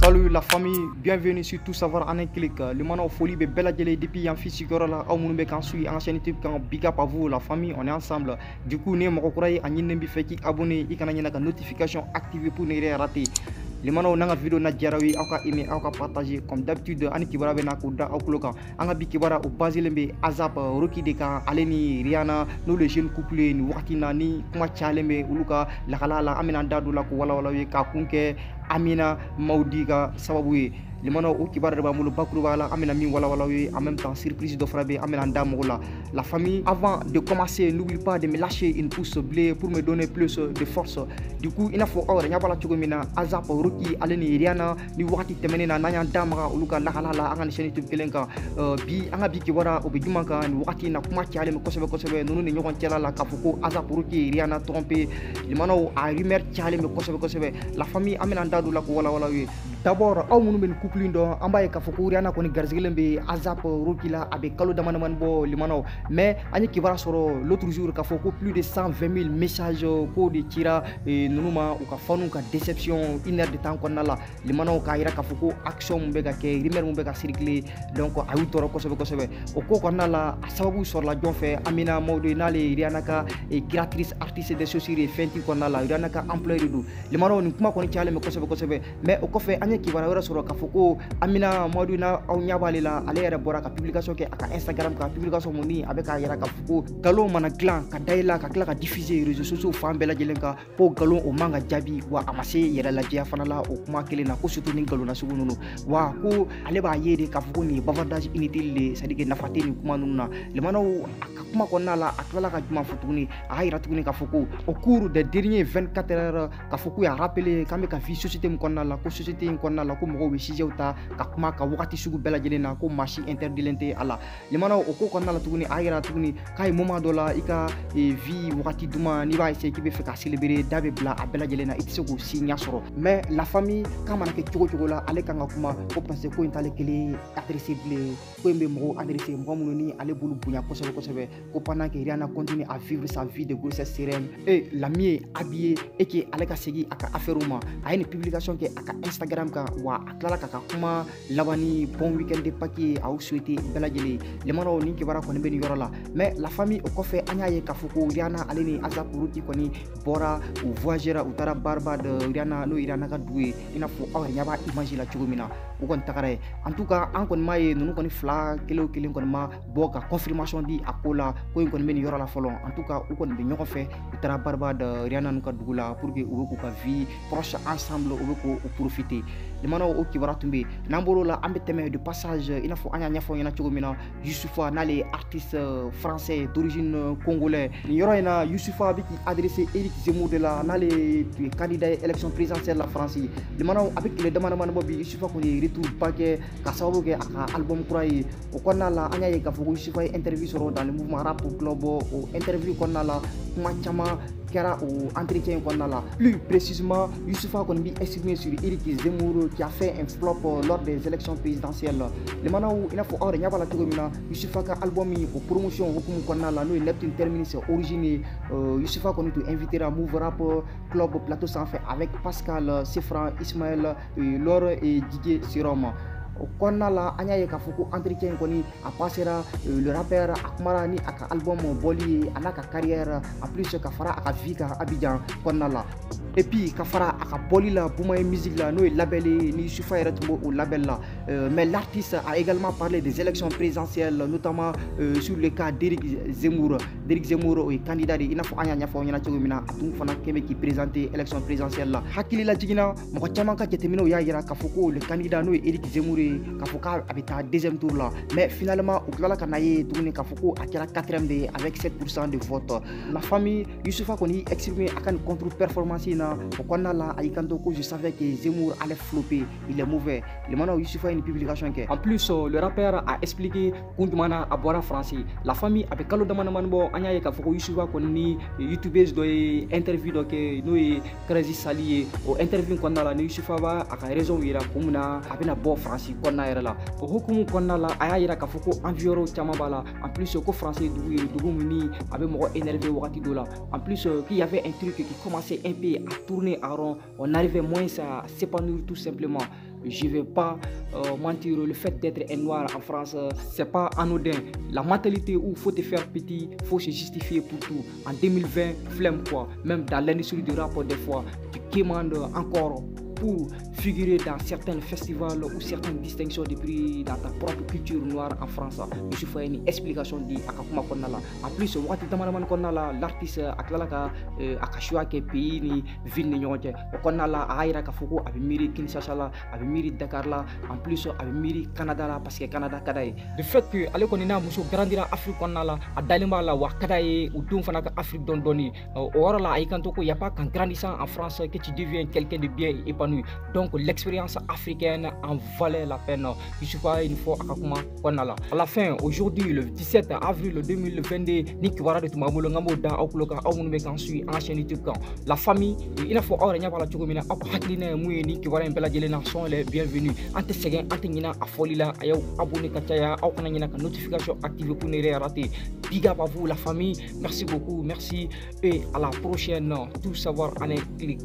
Salut la famille, bienvenue sur Tout Savoir en un clic. Le mana folie be bella jele depuis yan fils la aw munu be kan suit en chaîne YouTube kan big up à vous la famille, on est ensemble. Du coup ne mako kuray a ñin bi fekki abonné i kana ñina ka notification activée pour ne rien rater. Le mana nanga vidéo na jarawi aw ka aimer aw ka partager comme d'habitude ani kibara be na ko da aw kloka anga bi kibara o basile be azap roki de kan aleni Rihanna no le jeune couple ni wakati na ni kuma chalembe uluka la kala la amina dadu la ko wala wala we ka kunke Amina Maudiga sababu le mana o kibar de bamulu bakuru bala amena min wala wala en même temps surprise de frappe amena ndamoula. La famille, avant de commencer, n'oublie pas de me lâcher une pouce bleue pour me donner plus de force. Du coup il faut awre nyabala chugomina azap roki aleni Rihanna ni wakati temene na nanya ndamra uluka la la anga chaîne YouTube kelenka bi anga bi kibara obijumanka ni wakati na kuma chale me kosebe nunu ni nyokon chela la kafuko azap roki Rihanna trompé le mana o a rumeur chale me kosebe la famille amena ndadu la ko wala wala we. D'abord aw munu ben couple ndo ambaye kafuko Rihanna ko ni garziglembe azap roki la abe kalo damana man bo limano mais ani kibara soro l'autre jour kafuko plus de 120 000 messages ko de tira nunuma ou ka fanu ka déception une heure de temps qu'on a là limano ka ira kafuko action mbega ke rumeur mbega circuler donc ayu toro kosebe o ko qu'on a là sababu sur la jonfe Amina Maude na le Rihanna ka créatrice artiste de chaussures fenti qu'on a là Rihanna ka employé du limano ni kuma ko ni chale me kosebe mais o ko fe kibara wara soro kafuko Amina Maude na aw nyabale la ale yara bora ka publication ke aka Instagram ka publication moni abeka yara kafuko galo mana glan ka daila ka kla ka diffuser réseaux sociaux fan bela jelenka ko galo o manga jabi wa amase yara la dia fana la o kuma kelena ko surtout ni galo na sugu nunu wa ko ale ba yede kafuko ni bavardage inutile le sadige nafate ni kuma nunu le mano kuma konna la akla ka juma futuni a ira tukuni kafuko au cours des derniers 24 heures kafuko ya rappeler kambe ka vie société m konna la ko société konna la ko mo be sijewta ka kuma ka wakati sugu bela jelena ko marché interdilente ala le mano o ko konna la tukuni a ira tukuni kay moment dola ika vie wakati duma ni ba essayer ki be fe ka célébrer dabe bla a bela jelena itse ko signa soro mais la famille kama na ke chogo la ale kanga kuma ko penser ko intale kele adressé blé ko mbe mo adressé mo munoni ale bulu bunya ko sebe ko pendant que Rihanna continue à vivre sa vie de grossesse sereine et la mie habillée et que ale ka segi aka affairuma a une publication ke aka Instagram ka wa akala ka kuma labani bon weekend de paki a souhaité bela jeli le mano ni ke bara ko ne ben yorola mais la famille o ko fe anya ye ka fuko Rihanna ale ni azap ruti ko ni bora ou voyagera ou tara barba de Rihanna no Rihanna ka doué ina fo awre nyaba image la chugumina o kon takare en tout cas an kon maye nunu kon fla kelo kon ma boka confirmation di akola ko kon men yorola folon en tout cas o kon be nyoko fe ou tara barba de Rihanna no ka dugula pour que o ko ka vie proche ensemble o ko profiter le mano o kibara tumbe nambolo la ambe teme de passage ina fo anya nyafo ina chugumina Youssoufa na les artistes français d'origine congolais yoro ina Youssoufa biki adressé Eric Zemmour de la na les candidats élection présidentielle la France le mano avec les demandes man bobi Youssoufa ko ni retour paquet ka sababu ke aka album kurai o konna la anya ye ka fo Youssoufa interview soro dans le mouvement rap club o interview konna la kuma chama kera ou entretien qu'on a là. Plus précisément, Youssoufa qu'on bi exprimé sur Eric Zemmour qui a fait un flop lors des élections présidentielles. Le mana où il a faut or nyaba la tugomina Youssoufa ka album yi pour promotion hukum qu'on a là no Neptune Terminus origine Youssoufa qu'on est invité à Move Rap Club Plateau sans fait avec Pascal Sefran Ismaël Laure et Didier Siroma. Konna la anya ye kafuko entretien koni a passera le rappeur akmara ni aka album boli anaka carrière en plus ka fara aka vika Abidjan konna la et puis ka fara aka boli la buma musique la no label ni Youssoufa eretumbo au label là mais l'artiste a également parlé des élections présidentielles notamment sur le cas d'Eric Zemmour est candidat de ina fo anya nya fo nyana chogomina atum fana kebe ki présenter élection présidentielle là hakili la jigina mo chama ka jetemino ya yira kafuko le candidat no Eric Zemmour Kafuka habita deuxième tour là mais finalement au klala kanaye tourné Kafuko à la 4e avec 7% de vote. La famille Youssoufa koni exprimé akan contre-performance na okona la aikanto ko je savais que Zemmour allait flopper, il est mauvais. Le mana Youssoufa une publication que en plus le rappeur a expliqué kundumana a boira français. La famille avec kalo damana manbo anya Kafuko Youssoufa koni youtubeuse do interview do ke no Crazy Sali o interview konna la Youssoufa ba aka raison ira kumuna abina bo français konna era la o hukumu konna la aya ira kafuko environ chama bala en plus ko français dugu muni avec mo énervé wakati dola en plus qu'il y avait un truc qui commençait un peu à tourner en rond on arrivait moins à s'épanouir tout simplement je vais pas mentir, le fait d'être un noir en France, c'est pas anodin. La mentalité où faut te faire petit, faut se justifier pour tout. En 2020, flemme quoi. Même dans l'industrie du rap, des fois, tu demandes encore pour figurer dans certains festivals ou certaines distinctions de prix dans ta propre culture noire en France. Je suis fait une explication de Akakuma Konala. En plus, Wati Tamaraman Konala, l'artiste Aklalaka, Akashua ke pays ni ville ni nyonje. Konala Aira Kafuku, avec Miri Kinshasa, avec Miri Dakar là, en plus avec Miri Canada là, parce que Canada Kadaï. Le fait que allez konina muso grandira Afrique Konala, à Dalima la wa Kadaï ou Doum Fanaka Afrique Dondoni. Or là, il n'y a pas qu'en grandissant en France que tu deviens quelqu'un de bien épanoui. Donc l'expérience africaine en valait la peine. Je suis pas une fois à la fin, aujourd'hui, le 17 avril 2022, la famille, il faut avoir la chugumina, apakline, mouini, qui va la génération, les bienvenus. Ante seguin, ante nina, afolila, ayau, abonné, kachaya, au kanina, notification activée pour ne rien rater. Big up à vous, la famille. Merci beaucoup, merci. Et à la prochaine. Tout savoir en un clic.